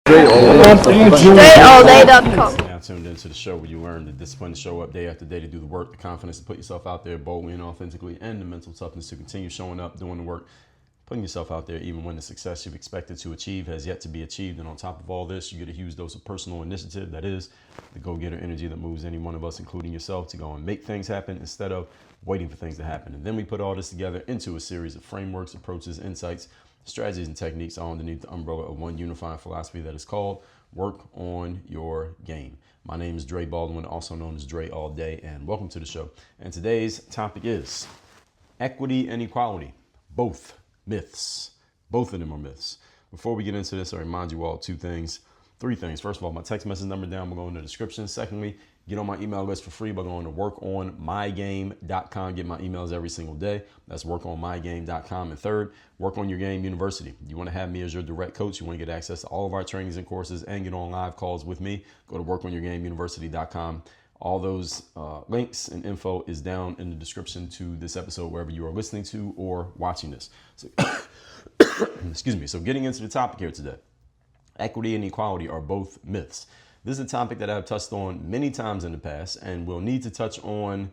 DreAllDay.com. Now tuned into the show where you learn the discipline to show up day after day to do the work, the confidence to put yourself out there boldly and authentically, and the mental toughness to continue showing up, doing the work, putting yourself out there even when the success you've expected to achieve has yet to be achieved. And on top of all this, you get a huge dose of personal initiative. That is the go-getter energy that moves any one of us, including yourself, to go and make things happen instead of waiting for things to happen. And then we put all this together into a series of frameworks, approaches, insights, strategies, and techniques all underneath the umbrella of one unifying philosophy that is called Work on Your Game. My name is Dre Baldwin, also known as Dre All Day, and welcome to the show. And today's topic is equity and equality, both myths. Both of them are myths. Before we get into this, I remind you all three things. First of all, my text message number down below in the description. Secondly, get on my email list for free by going to workonmygame.com. Get my emails every single day. That's workonmygame.com. And third, Work on Your Game University. You want to have me as your direct coach. You want to get access to all of our trainings and courses and get on live calls with me. Go to workonyourgameuniversity.com. All those links and info is down in the description to this episode, wherever you are listening to or watching this. So, excuse me. So getting into the topic here today, equity and equality are both myths. This is a topic that I've touched on many times in the past and will need to touch on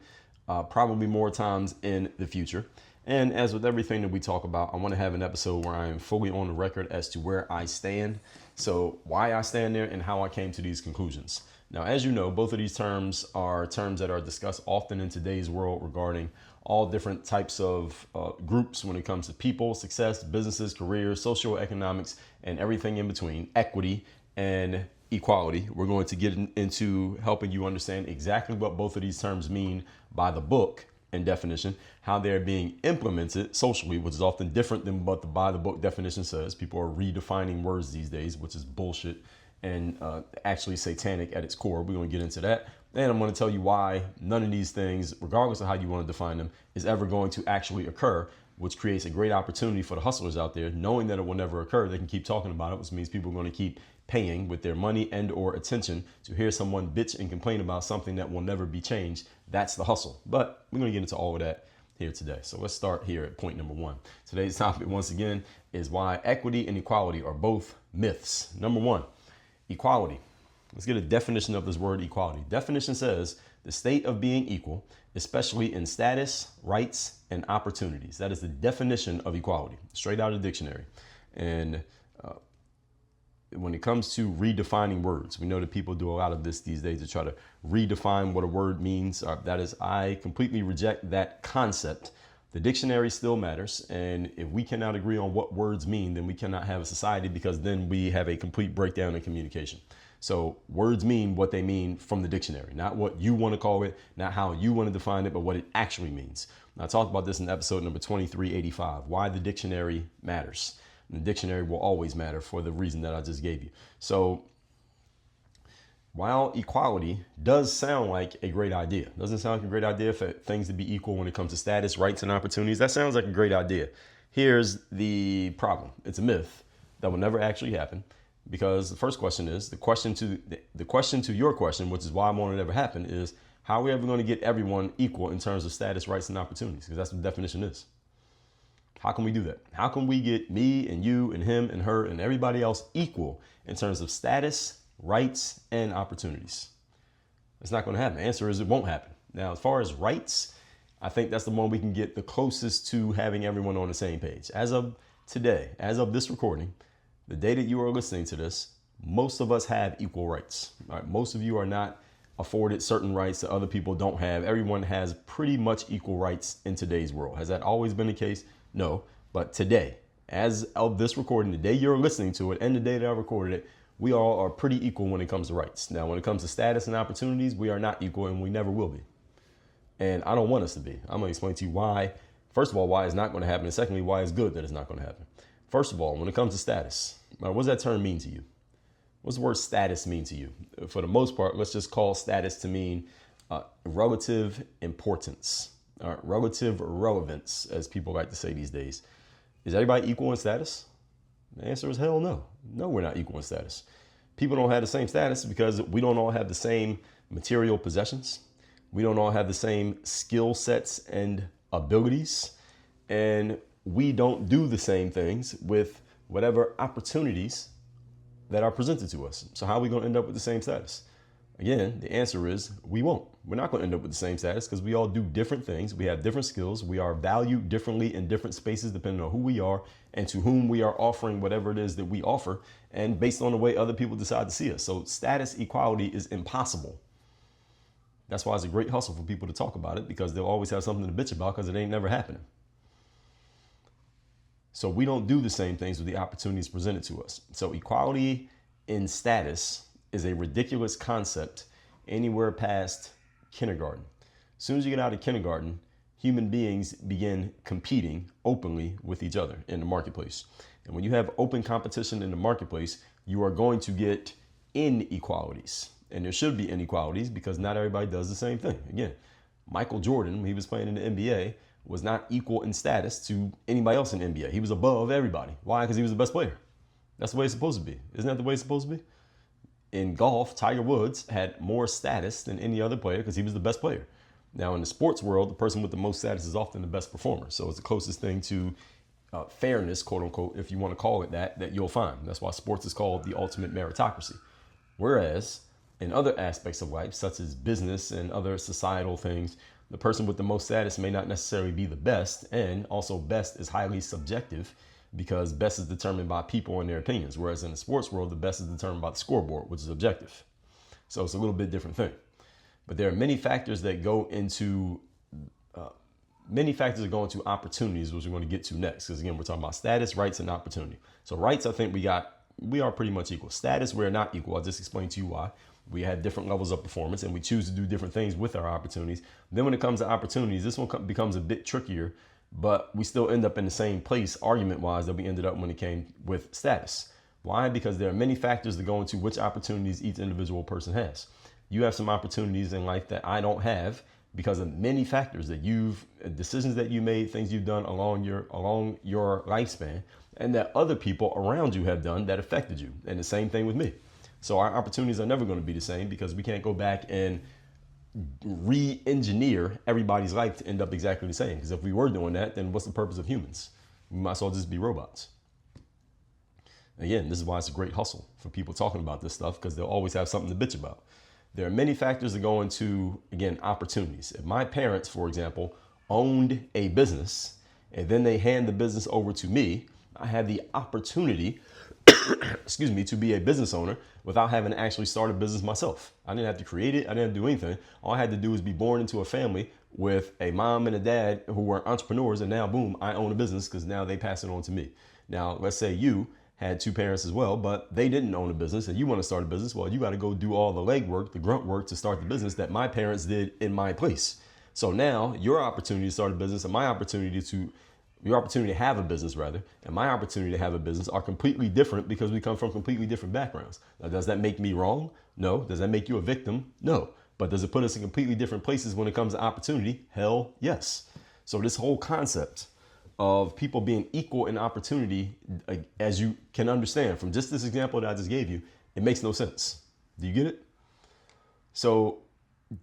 probably more times in the future. And as with everything that we talk about, I want to have an episode where I am fully on the record as to where I stand. So why I stand there and how I came to these conclusions. Now, as you know, both of these terms are terms that are discussed often in today's world regarding all different types of groups when it comes to people, success, businesses, careers, social economics, and everything in between, equity and equality. We're going to get into helping you understand exactly what both of these terms mean by the book and definition, how they're being implemented socially, which is often different than what the by the book definition says. People are redefining words these days, which is bullshit and actually satanic at its core. We're going to get into that. And I'm going to tell you why none of these things, regardless of how you want to define them, is ever going to actually occur, which creates a great opportunity for the hustlers out there. Knowing that it will never occur, they can keep talking about it, which means people are going to keep paying with their money and or attention to hear someone bitch and complain about something that will never be changed. That's the hustle. But we're going to get into all of that here today. So let's start here at point number one. Today's topic, once again, is why equity and equality are both myths. Number one, equality. Let's get a definition of this word equality. Definition says the state of being equal, especially in status, rights, and opportunities. That is the definition of equality, straight out of the dictionary. And when it comes to redefining words, we know that people do a lot of this these days to try to redefine what a word means. That is, I completely reject that concept. The dictionary still matters. And if we cannot agree on what words mean, then we cannot have a society, because then we have a complete breakdown in communication. So words mean what they mean from the dictionary, not what you want to call it, not how you want to define it, but what it actually means. And I talked about this in episode number 2385, why the dictionary matters. And the dictionary will always matter for the reason that I just gave you. So while equality does sound like a great idea, doesn't sound like a great idea for things to be equal when it comes to status, rights, and opportunities. That sounds like a great idea. Here's the problem. It's a myth that will never actually happen, because the first question is the question to your question, which is why I want it to ever happen, is how are we ever going to get everyone equal in terms of status, rights, and opportunities? Because that's what the definition is. How can we do that? How can we get me and you and him and her and everybody else equal in terms of status, rights, and opportunities? It's not going to happen. The answer is it won't happen. Now, as far as rights, I think that's the one we can get the closest to having everyone on the same page. As of today, as of this recording, the day that you are listening to this, most of us have equal rights. All right? Most of you are not afforded certain rights that other people don't have. Everyone has pretty much equal rights in today's world. Has that always been the case? No. But today, as of this recording, the day you're listening to it and the day that I recorded it, we all are pretty equal when it comes to rights. Now, when it comes to status and opportunities, we are not equal, and we never will be. And I don't want us to be. I'm going to explain to you why. First of all, why it's not going to happen. And secondly, why it's good that it's not going to happen. First of all, when it comes to status, what does that term mean to you? What's the word status mean to you? For the most part, let's just call status to mean relative importance, relative relevance, as people like to say these days. Is everybody equal in status? The answer is hell no. No, we're not equal in status. People don't have the same status because we don't all have the same material possessions. We don't all have the same skill sets and abilities. And we don't do the same things with whatever opportunities that are presented to us. So how are we going to end up with the same status? Again, the answer is we won't. We're not going to end up with the same status because we all do different things. We have different skills. We are valued differently in different spaces depending on who we are and to whom we are offering whatever it is that we offer, and based on the way other people decide to see us. So status equality is impossible. That's why it's a great hustle for people to talk about it, because they'll always have something to bitch about because it ain't never happening. So we don't do the same things with the opportunities presented to us. So equality in status is a ridiculous concept anywhere past kindergarten. As soon as you get out of kindergarten, human beings begin competing openly with each other in the marketplace. And when you have open competition in the marketplace, you are going to get inequalities. And there should be inequalities because not everybody does the same thing. Again, Michael Jordan, when he was playing in the NBA, was not equal in status to anybody else in the NBA. He was above everybody. Why? Because he was the best player. That's the way it's supposed to be. Isn't that the way it's supposed to be? In golf, Tiger Woods had more status than any other player because he was the best player. Now, in the sports world, the person with the most status is often the best performer. So it's the closest thing to fairness, quote unquote, if you want to call it that you'll find. That's why sports is called the ultimate meritocracy. Whereas in other aspects of life, such as business and other societal things, the person with the most status may not necessarily be the best. And also best is highly subjective because best is determined by people and their opinions. Whereas in the sports world, the best is determined by the scoreboard, which is objective. So it's a little bit different thing. But there are many factors that go into opportunities, which we're going to get to next. Because again, we're talking about status, rights, and opportunity. So rights, I think we are pretty much equal. Status, we're not equal. I'll just explain to you why. We have different levels of performance and we choose to do different things with our opportunities. Then when it comes to opportunities, this one becomes a bit trickier, but we still end up in the same place argument-wise that we ended up when it came with status. Why? Because there are many factors that go into which opportunities each individual person has. You have some opportunities in life that I don't have because of many factors that decisions that you made, things you've done along your lifespan, and that other people around you have done that affected you. And the same thing with me. So our opportunities are never going to be the same because we can't go back and re-engineer everybody's life to end up exactly the same. Because if we were doing that, then what's the purpose of humans? We might as well just be robots. Again, this is why it's a great hustle for people talking about this stuff, because they'll always have something to bitch about. There are many factors that go into, again, opportunities. If my parents, for example, owned a business and then they hand the business over to me, I have the opportunity to be a business owner without having to actually start a business myself. I didn't have to create it. I didn't have to do anything. All I had to do was be born into a family with a mom and a dad who were entrepreneurs. And now, boom, I own a business because now they pass it on to me. Now, let's say you had two parents as well, but they didn't own a business and you want to start a business. Well, you got to go do all the legwork, the grunt work to start the business that my parents did in my place. So now your opportunity to start a business and your opportunity to have a business rather, and my opportunity to have a business are completely different because we come from completely different backgrounds. Now, does that make me wrong? No. Does that make you a victim? No. But does it put us in completely different places when it comes to opportunity? Hell yes. So this whole concept of people being equal in opportunity, as you can understand from just this example that I just gave you, it makes no sense. Do you get it? So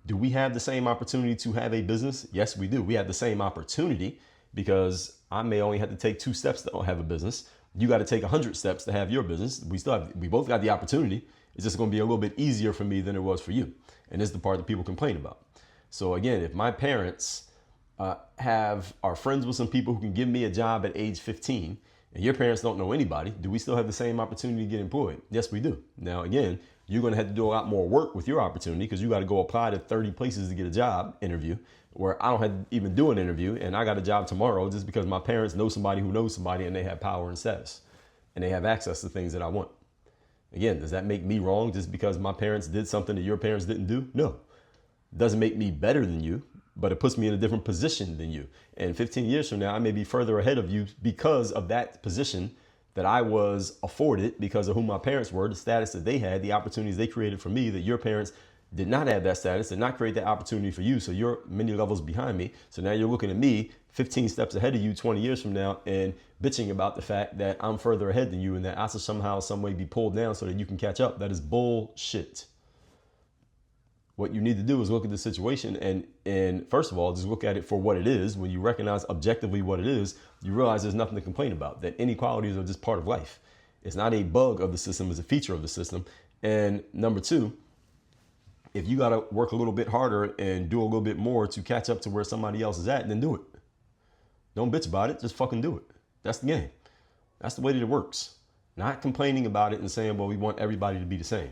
do we have the same opportunity to have a business? Yes, we do. We have the same opportunity because I may only have to take 2 steps to have a business. You got to take 100 steps to have your business. We both got the opportunity. It's just going to be a little bit easier for me than it was for you. And this is the part that people complain about. So again, if my parents are friends with some people who can give me a job at age 15 and your parents don't know anybody, do we still have the same opportunity to get employed? Yes, we do. Now, again, you're going to have to do a lot more work with your opportunity because you got to go apply to 30 places to get a job interview, where I don't have to even do an interview and I got a job tomorrow just because my parents know somebody who knows somebody and they have power and status and they have access to things that I want. Again, does that make me wrong just because my parents did something that your parents didn't do? No. It doesn't make me better than you, but it puts me in a different position than you. And 15 years from now, I may be further ahead of you because of that position that I was afforded because of who my parents were, the status that they had, the opportunities they created for me that your parents did not have that status, did not create that opportunity for you. So you're many levels behind me. So now you're looking at me 15 steps ahead of you 20 years from now and bitching about the fact that I'm further ahead than you and that I should somehow, some way be pulled down so that you can catch up. That is bullshit. What you need to do is look at the situation and first of all, just look at it for what it is. When you recognize objectively what it is, you realize there's nothing to complain about, that inequalities are just part of life. It's not a bug of the system, it's a feature of the system. And number two, if you got to work a little bit harder and do a little bit more to catch up to where somebody else is at, then do it. Don't bitch about it. Just fucking do it. That's the game. That's the way that it works. Not complaining about it and saying, well, we want everybody to be the same.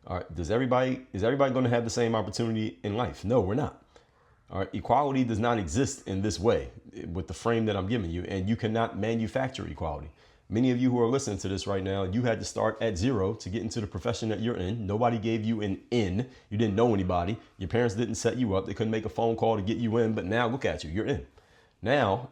All right. Is everybody going to have the same opportunity in life? No, we're not. All right. Equality does not exist in this way with the frame that I'm giving you, and you cannot manufacture equality. Many of you who are listening to this right now, you had to start at zero to get into the profession that you're in. Nobody gave you an in. You didn't know anybody. Your parents didn't set you up. They couldn't make a phone call to get you in. But now look at you. You're in. Now,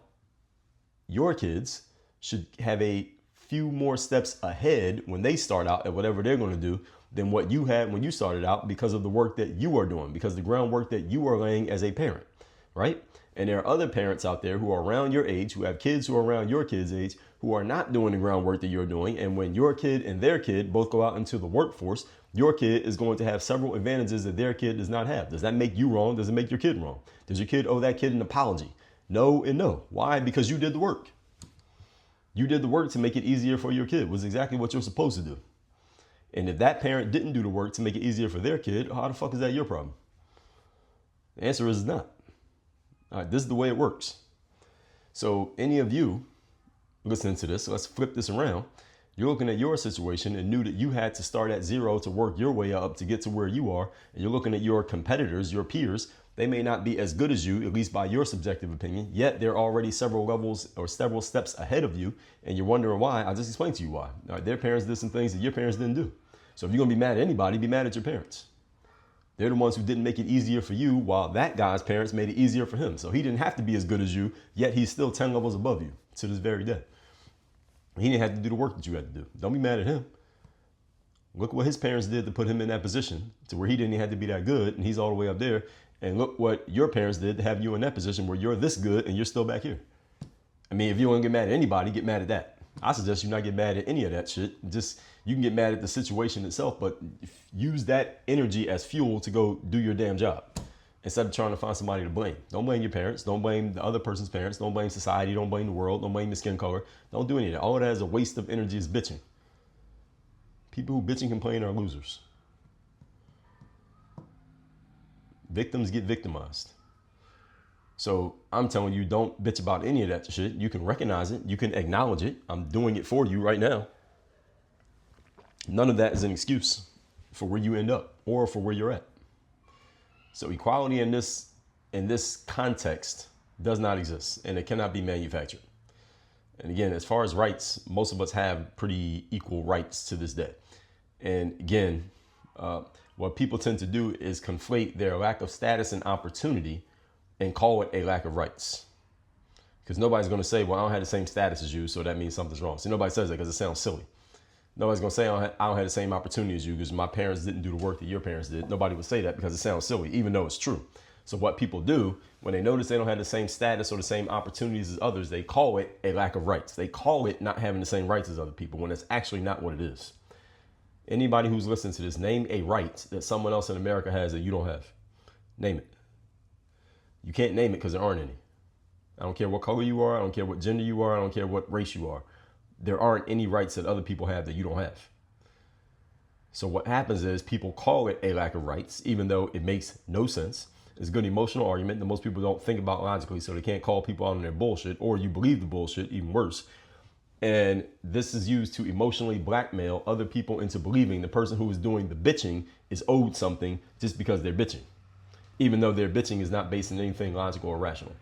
your kids should have a few more steps ahead when they start out at whatever they're going to do than what you had when you started out because of the work that you are doing, because the groundwork that you are laying as a parent, right? And there are other parents out there who are around your age, who have kids who are around your kids' age, who are not doing the groundwork that you're doing. And when your kid and their kid both go out into the workforce, your kid is going to have several advantages that their kid does not have. Does that make you wrong? Does it make your kid wrong? Does your kid owe that kid an apology? No and no. Why? Because you did the work. You did the work to make it easier for your kid. It was exactly what you're supposed to do. And if that parent didn't do the work to make it easier for their kid, how the fuck is that your problem? The answer is not. All right, this is the way it works. So any of you listening to this, let's flip this around. You're looking at your situation and knew that you had to start at zero to work your way up to get to where you are. And you're looking at your competitors, your peers. They may not be as good as you, at least by your subjective opinion, yet they're already several levels or several steps ahead of you. And you're wondering why. I just explained to you why. All right, their parents did some things that your parents didn't do. So if you're going to be mad at anybody, be mad at your parents. They're the ones who didn't make it easier for you, while that guy's parents made it easier for him. So he didn't have to be as good as you, yet he's still 10 levels above you to this very day. He didn't have to do the work that you had to do. Don't be mad at him. Look what his parents did to put him in that position to where he didn't have to be that good, and he's all the way up there. And look what your parents did to have you in that position where you're this good and you're still back here. I mean, if you want to get mad at anybody, get mad at that. I suggest you not get mad at any of that shit. Just, you can get mad at the situation itself, but use that energy as fuel to go do your damn job instead of trying to find somebody to blame. Don't blame your parents. Don't blame the other person's parents. Don't blame society. Don't blame the world. Don't blame the skin color. Don't do any of that. All of that is a waste of energy, is bitching. People who bitch and complain are losers. Victims get victimized. So I'm telling you, don't bitch about any of that shit. You can recognize it. You can acknowledge it. I'm doing it for you right now. None of that is an excuse for where you end up or for where you're at. So equality in this context does not exist, and it cannot be manufactured. And again, as far as rights, most of us have pretty equal rights to this day. And again, what people tend to do is conflate their lack of status and opportunity and call it a lack of rights. Because nobody's going to say, well, I don't have the same status as you, so that means something's wrong. See, nobody says that because it sounds silly. Nobody's going to say, I don't have the same opportunity as you because my parents didn't do the work that your parents did. Nobody would say that because it sounds silly, even though it's true. So what people do, when they notice they don't have the same status or the same opportunities as others, they call it a lack of rights. They call it not having the same rights as other people when it's actually not what it is. Anybody who's listening to this, name a right that someone else in America has that you don't have. Name it. You can't name it because there aren't any. I don't care what color you are. I don't care what gender you are. I don't care what race you are. There aren't any rights that other people have that you don't have. So what happens is people call it a lack of rights, even though it makes no sense. It's a good emotional argument that most people don't think about logically, so they can't call people out on their bullshit, or you believe the bullshit, even worse. And this is used to emotionally blackmail other people into believing the person who is doing the bitching is owed something just because they're bitching, even though their bitching is not based on anything logical or rational.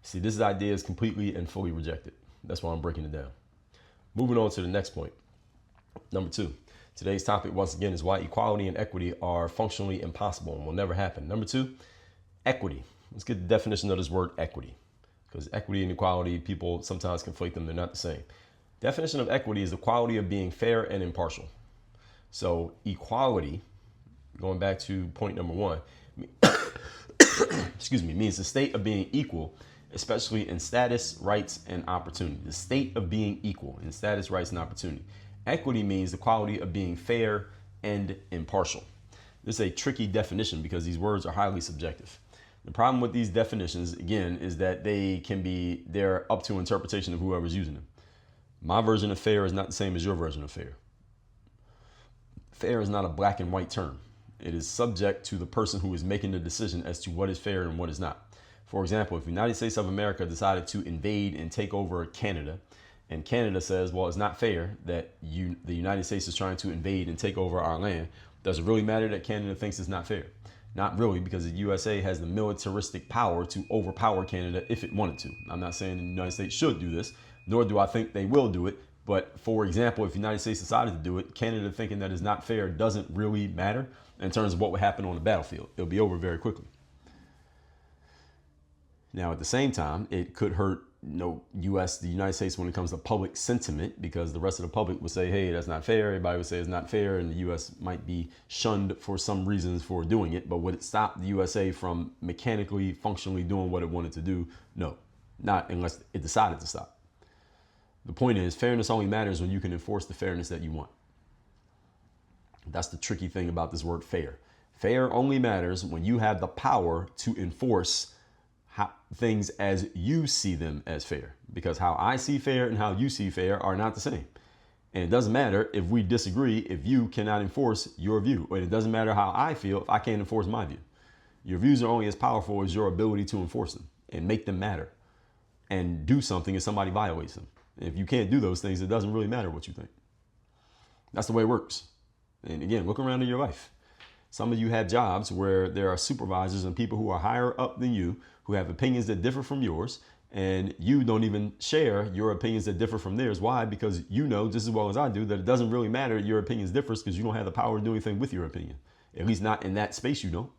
See, this idea is completely and fully rejected. That's why I'm breaking it down. Moving on to the next point. Number 2. Today's topic, once again, is why equality and equity are functionally impossible and will never happen. Number 2, equity. Let's get the definition of this word equity, because equity and equality, people sometimes conflate them. They're not the same. Definition of equity is the quality of being fair and impartial. So equality, going back to point number 1, means the state of being equal, especially in status, rights, and opportunity. The state of being equal in status, rights, and opportunity. Equity means the quality of being fair and impartial. This is a tricky definition because these words are highly subjective. The problem with these definitions, again, is that they're up to interpretation of whoever's using them. My version of fair is not the same as your version of fair. Fair is not a black and white term. It is subject to the person who is making the decision as to what is fair and what is not. For example, if the United States of America decided to invade and take over Canada, and Canada says, well, it's not fair that the United States is trying to invade and take over our land, does it really matter that Canada thinks it's not fair? Not really, because the USA has the militaristic power to overpower Canada if it wanted to. I'm not saying the United States should do this, nor do I think they will do it. But for example, if the United States decided to do it, Canada thinking that is not fair doesn't really matter in terms of what would happen on the battlefield. It'll be over very quickly. Now, at the same time, it could hurt the United States when it comes to public sentiment, because the rest of the public would say, hey, that's not fair. Everybody would say it's not fair, and the U.S. might be shunned for some reasons for doing it. But would it stop the USA from mechanically, functionally doing what it wanted to do? No, not unless it decided to stop. The point is, fairness only matters when you can enforce the fairness that you want. That's the tricky thing about this word fair. Fair only matters when you have the power to enforce things as you see them as fair, because how I see fair and how you see fair are not the same. And it doesn't matter if we disagree if you cannot enforce your view, or it doesn't matter how I feel if I can't enforce my view. Your views are only as powerful as your ability to enforce them and make them matter and do something if somebody violates them. If you can't do those things, it doesn't really matter what you think. That's the way it works. And again, look around in your life. Some of you have jobs where there are supervisors and people who are higher up than you who have opinions that differ from yours, and you don't even share your opinions that differ from theirs. Why? Because you know just as well as I do that it doesn't really matter your opinions differ, because you don't have the power to do anything with your opinion. At least not in that space, you don't.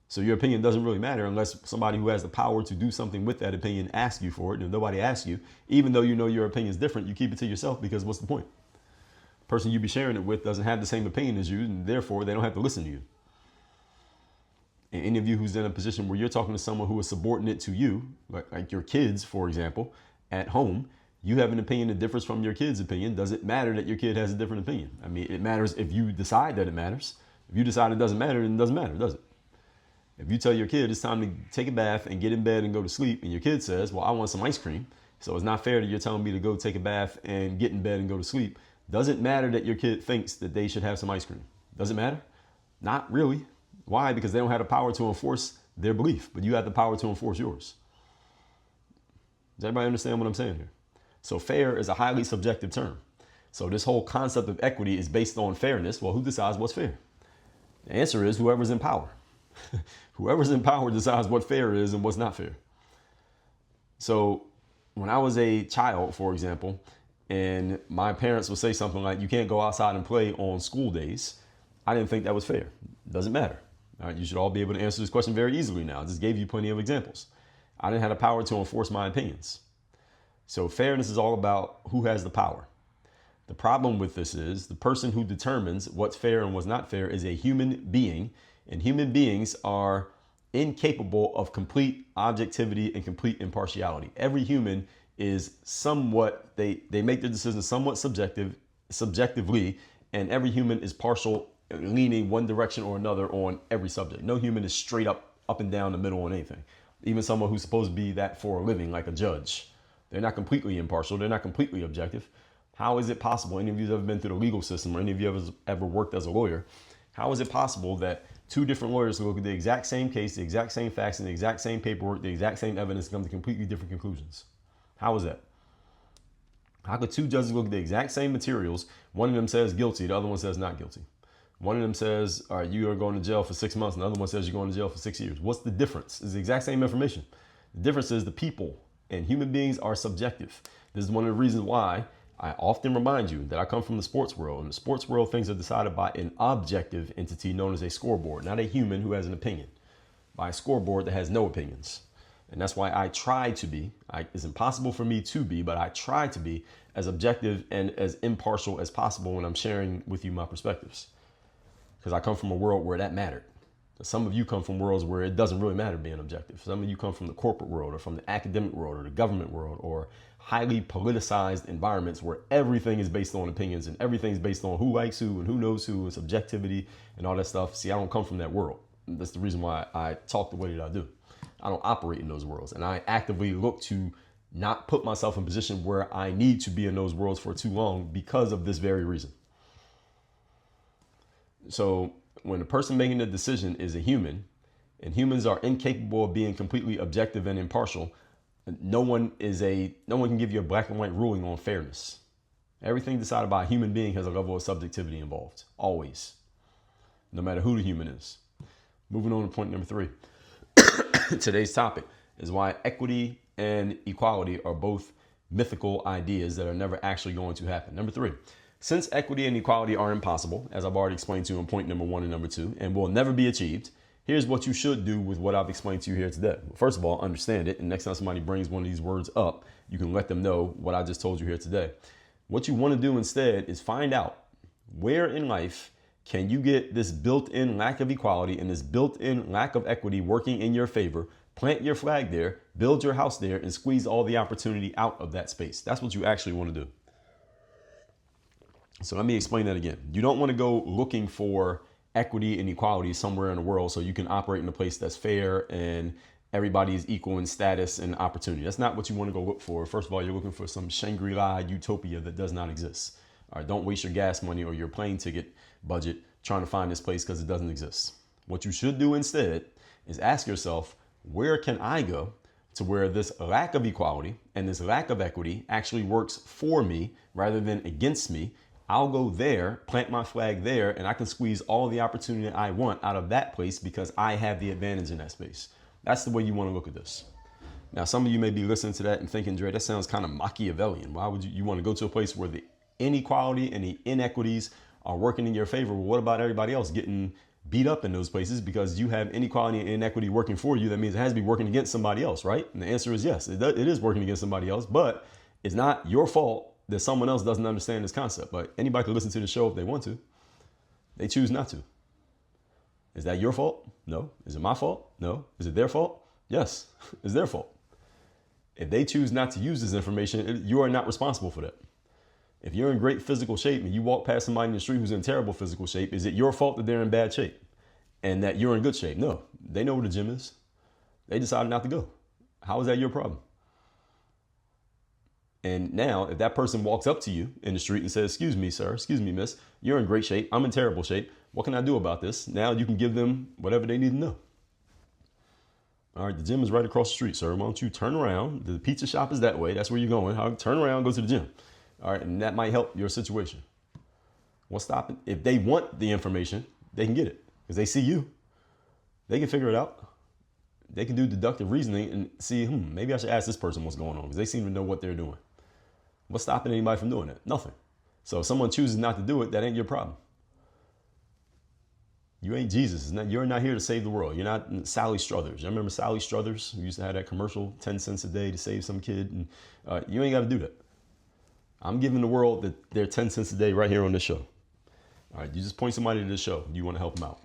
So your opinion doesn't really matter unless somebody who has the power to do something with that opinion asks you for it. And if nobody asks you, even though you know your opinion is different, you keep it to yourself, because what's the point? The person you be sharing it with doesn't have the same opinion as you, and therefore they don't have to listen to you. And any of you who's in a position where you're talking to someone who is subordinate to you, like your kids, for example, at home, you have an opinion that differs from your kid's opinion. Does it matter that your kid has a different opinion? I mean, it matters if you decide that it matters. If you decide it doesn't matter, then it doesn't matter, does it? If you tell your kid it's time to take a bath and get in bed and go to sleep, and your kid says, well, I want some ice cream, so it's not fair that you're telling me to go take a bath and get in bed and go to sleep, does it matter that your kid thinks that they should have some ice cream? Does it matter? Not really. Why? Because they don't have the power to enforce their belief, but you have the power to enforce yours. Does everybody understand what I'm saying here? So fair is a highly subjective term. So this whole concept of equity is based on fairness. Well, who decides what's fair? The answer is whoever's in power. Whoever's in power decides what fair is and what's not fair. So when I was a child, for example, and my parents would say something like, you can't go outside and play on school days, I didn't think that was fair. Doesn't matter. All right, you should all be able to answer this question very easily now. I just gave you plenty of examples. I didn't have the power to enforce my opinions. So fairness is all about who has the power. The problem with this is the person who determines what's fair and what's not fair is a human being, and human beings are incapable of complete objectivity and complete impartiality. Every human is somewhat, they make their decisions somewhat subjectively, and every human is partial, leaning one direction or another on every subject. No human is straight up and down the middle on anything. Even someone who's supposed to be that for a living, like a judge. They're not completely impartial. They're not completely objective. How is it possible? Any of you have ever been through the legal system, or any of you have ever worked as a lawyer? How is it possible that two different lawyers look at the exact same case, the exact same facts, and the exact same paperwork, the exact same evidence, and come to completely different conclusions? How is that? How could two judges look at the exact same materials? One of them says guilty, the other one says not guilty. One of them says, all right, you are going to jail for 6 months, and the other one says you're going to jail for 6 years. What's the difference? It's the exact same information. The difference is the people, and human beings are subjective. This is one of the reasons why I often remind you that I come from the sports world. In the sports world, things are decided by an objective entity known as a scoreboard, not a human who has an opinion, by a scoreboard that has no opinions. And that's why I try to be, it's impossible for me to be, but I try to be as objective and as impartial as possible when I'm sharing with you my perspectives. Because I come from a world where that mattered. Some of you come from worlds where it doesn't really matter being objective. Some of you come from the corporate world, or from the academic world, or the government world, or highly politicized environments where everything is based on opinions and everything's based on who likes who and who knows who and subjectivity and all that stuff. See, I don't come from that world. That's the reason why I talk the way that I do. I don't operate in those worlds, and I actively look to not put myself in a position where I need to be in those worlds for too long because of this very reason. So when the person making the decision is a human, and humans are incapable of being completely objective and impartial, no one can give you a black and white ruling on fairness. Everything decided by a human being has a level of subjectivity involved, always, no matter who the human is. Moving on to point number 3. Today's topic is why equity and equality are both mythical ideas that are never actually going to happen. Number 3, since equity and equality are impossible, as I've already explained to you in point number 1 and number 2, and will never be achieved, here's what you should do with what I've explained to you here today. First of all, understand it. And next time somebody brings one of these words up, you can let them know what I just told you here today. What you want to do instead is find out where in life can you get this built-in lack of equality and this built-in lack of equity working in your favor. Plant your flag there, build your house there, and squeeze all the opportunity out of that space. That's what you actually want to do. So let me explain that again. You don't want to go looking for equity and equality somewhere in the world so you can operate in a place that's fair and everybody is equal in status and opportunity. That's not what you want to go look for. First of all, you're looking for some Shangri-La utopia that does not exist. All right, don't waste your gas money or your plane ticket budget trying to find this place because it doesn't exist. What you should do instead is ask yourself, where can I go to where this lack of equality and this lack of equity actually works for me rather than against me? I'll go there, plant my flag there, and I can squeeze all the opportunity I want out of that place because I have the advantage in that space. That's the way you want to look at this. Now, some of you may be listening to that and thinking, Dre, that sounds kind of Machiavellian. Why would you want to go to a place where the inequality and the inequities are working in your favor? Well, what about everybody else getting beat up in those places because you have inequality and inequity working for you? That means it has to be working against somebody else, right? And the answer is yes, it is working against somebody else, but it's not your fault that someone else doesn't understand this concept. But anybody can listen to the show if they want to. They choose not to. Is that your fault? No. Is it my fault? No. Is it their fault? Yes, it's their fault. If they choose not to use this information, you are not responsible for that. If you're in great physical shape and you walk past somebody in the street who's in terrible physical shape, is it your fault that they're in bad shape and that you're in good shape? No. They know where the gym is. They decided not to go. How is that your problem? And now, if that person walks up to you in the street and says, excuse me, sir, excuse me, miss, you're in great shape, I'm in terrible shape, what can I do about this? Now you can give them whatever they need to know. All right, the gym is right across the street, sir. Why don't you turn around? The pizza shop is that way. That's where you're going. Turn around, go to the gym. All right, and that might help your situation. What's stopping? If they want the information, they can get it because they see you. They can figure it out. They can do deductive reasoning and see, maybe I should ask this person what's going on because they seem to know what they're doing. What's stopping anybody from doing it? Nothing. So if someone chooses not to do it, that ain't your problem. You ain't Jesus. You're not here to save the world. You're not Sally Struthers. You remember Sally Struthers? We used to have that commercial, 10 cents a day to save some kid. And you ain't got to do that. I'm giving the world their 10 cents a day right here on this show. All right, you just point somebody to this show. You want to help them out.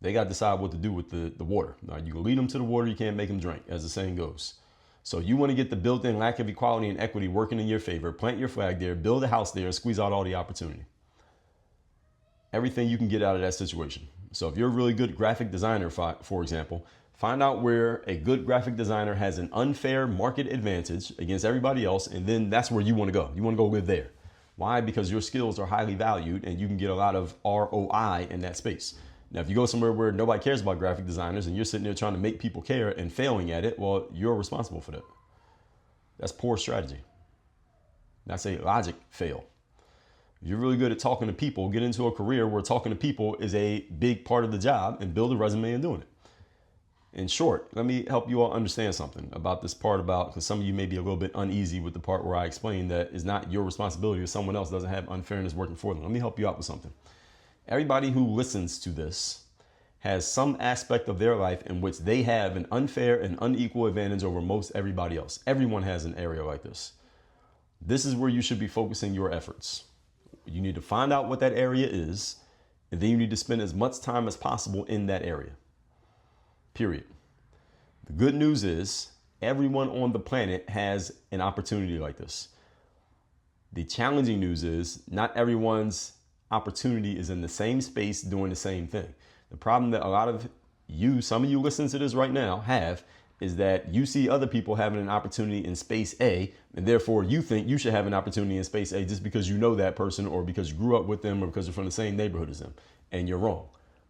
They got to decide what to do with the water. All right, you can lead them to the water. You can't make them drink, as the saying goes. So you want to get the built-in lack of equality and equity working in your favor. Plant your flag there, build a house there, and squeeze out all the opportunity. Everything you can get out of that situation. So if you're a really good graphic designer, for example, find out where a good graphic designer has an unfair market advantage against everybody else, and then that's where you want to go. You want to go live there. Why? Because your skills are highly valued, and you can get a lot of ROI in that space. Now, if you go somewhere where nobody cares about graphic designers and you're sitting there trying to make people care and failing at it, well, you're responsible for that. That's poor strategy. That's a logic fail. If you're really good at talking to people, get into a career where talking to people is a big part of the job and build a resume in doing it. In short, let me help you all understand something about this part because some of you may be a little bit uneasy with the part where I explain that it's not your responsibility if someone else doesn't have unfairness working for them. Let me help you out with something. Everybody who listens to this has some aspect of their life in which they have an unfair and unequal advantage over most everybody else. Everyone has an area like this. This is where you should be focusing your efforts. You need to find out what that area is, and then you need to spend as much time as possible in that area. Period. The good news is everyone on the planet has an opportunity like this. The challenging news is not everyone's opportunity is in the same space doing the same thing. The problem that a lot of you, some of you listening to this right now, have is that you see other people having an opportunity in space A, and therefore you think you should have an opportunity in space A just because you know that person or because you grew up with them or because you're from the same neighborhood as them. And you're wrong.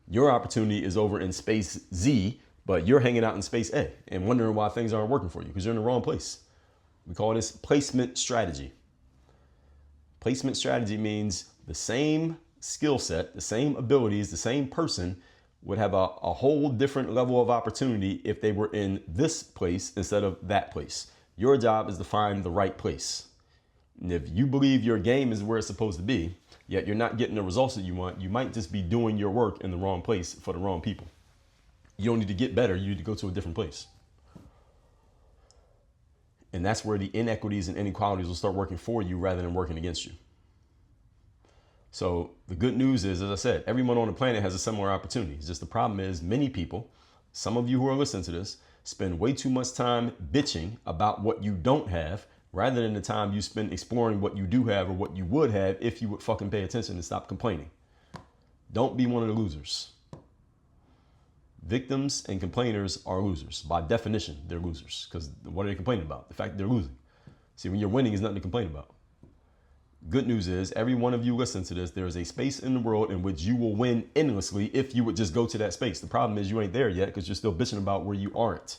Your opportunity is over in space Z, but you're hanging out in space A and wondering why things aren't working for you because you're in the wrong place. We call this placement strategy. Placement strategy means the same skill set, the same abilities, the same person would have a whole different level of opportunity if they were in this place instead of that place. Your job is to find the right place. And if you believe your game is where it's supposed to be, yet you're not getting the results that you want, you might just be doing your work in the wrong place for the wrong people. You don't need to get better, you need to go to a different place. And that's where the inequities and inequalities will start working for you rather than working against you. So the good news is, as I said, everyone on the planet has a similar opportunity. It's just the problem is many people, some of you who are listening to this, spend way too much time bitching about what you don't have rather than the time you spend exploring what you do have or what you would have if you would fucking pay attention and stop complaining. Don't be one of the losers. Victims and complainers are losers. By definition, they're losers. Because what are they complaining about? The fact that they're losing. See, when you're winning, is nothing to complain about. Good news is, every one of you listening to this, there is a space in the world in which you will win endlessly if you would just go to that space. The problem is you ain't there yet because you're still bitching about where you aren't.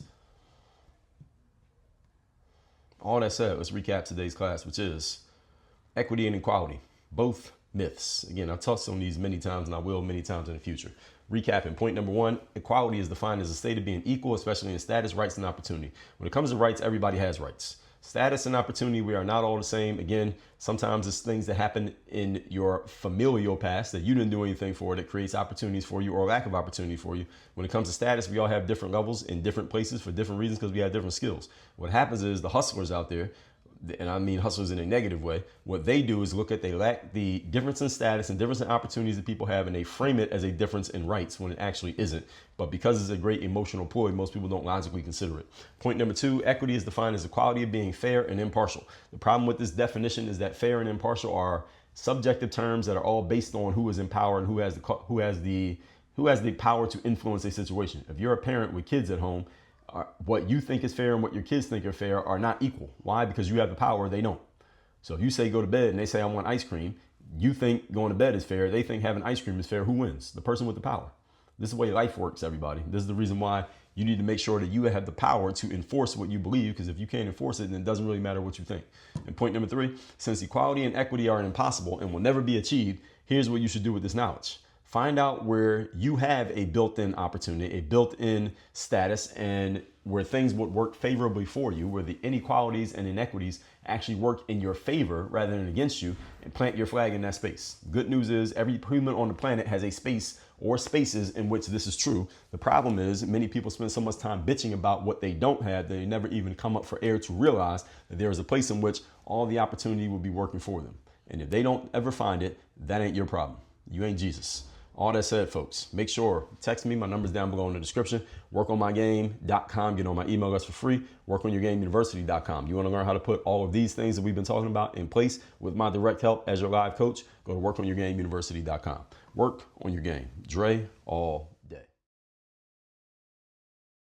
All that said, let's recap today's class, which is equity and equality, both myths. Again, I've touched on these many times and I will many times in the future. Recapping, point number one, equality is defined as a state of being equal, especially in status, rights, and opportunity. When it comes to rights, everybody has rights. Status and opportunity, we are not all the same. Again, sometimes it's things that happen in your familial past that you didn't do anything for that creates opportunities for you or lack of opportunity for you. When it comes to status, we all have different levels in different places for different reasons because we have different skills. What happens is the hustlers out there, and I mean hustlers in a negative way, what they do is look at the difference in status and difference in opportunities that people have, and they frame it as a difference in rights when it actually isn't. But because it's a great emotional ploy, most people don't logically consider it. Point number two, equity is defined as the quality of being fair and impartial. The problem with this definition is that fair and impartial are subjective terms that are all based on who is in power and who has the power to influence a situation. If you're a parent with kids at home, what you think is fair and what your kids think are fair are not equal. Why? Because you have the power, they don't. So if you say go to bed and they say I want ice cream, you think going to bed is fair, they think having ice cream is fair. Who wins? The person with the power. This is the way life works, everybody. This is the reason why you need to make sure that you have the power to enforce what you believe, because if you can't enforce it, then it doesn't really matter what you think. And point number three, since equality and equity are impossible and will never be achieved, here's what you should do with this knowledge. Find out where you have a built-in opportunity, a built-in status, and where things would work favorably for you, where the inequalities and inequities actually work in your favor rather than against you, and plant your flag in that space. Good news is every human on the planet has a space or spaces in which this is true. The problem is many people spend so much time bitching about what they don't have that they never even come up for air to realize that there is a place in which all the opportunity will be working for them. And if they don't ever find it, that ain't your problem. You ain't Jesus. All that said, folks, make sure, text me. My number's down below in the description. Workonmygame.com. Get on my email list for free. Workonyourgameuniversity.com. You want to learn how to put all of these things that we've been talking about in place with my direct help as your live coach? Go to workonyourgameuniversity.com. Work on your game. Dre, all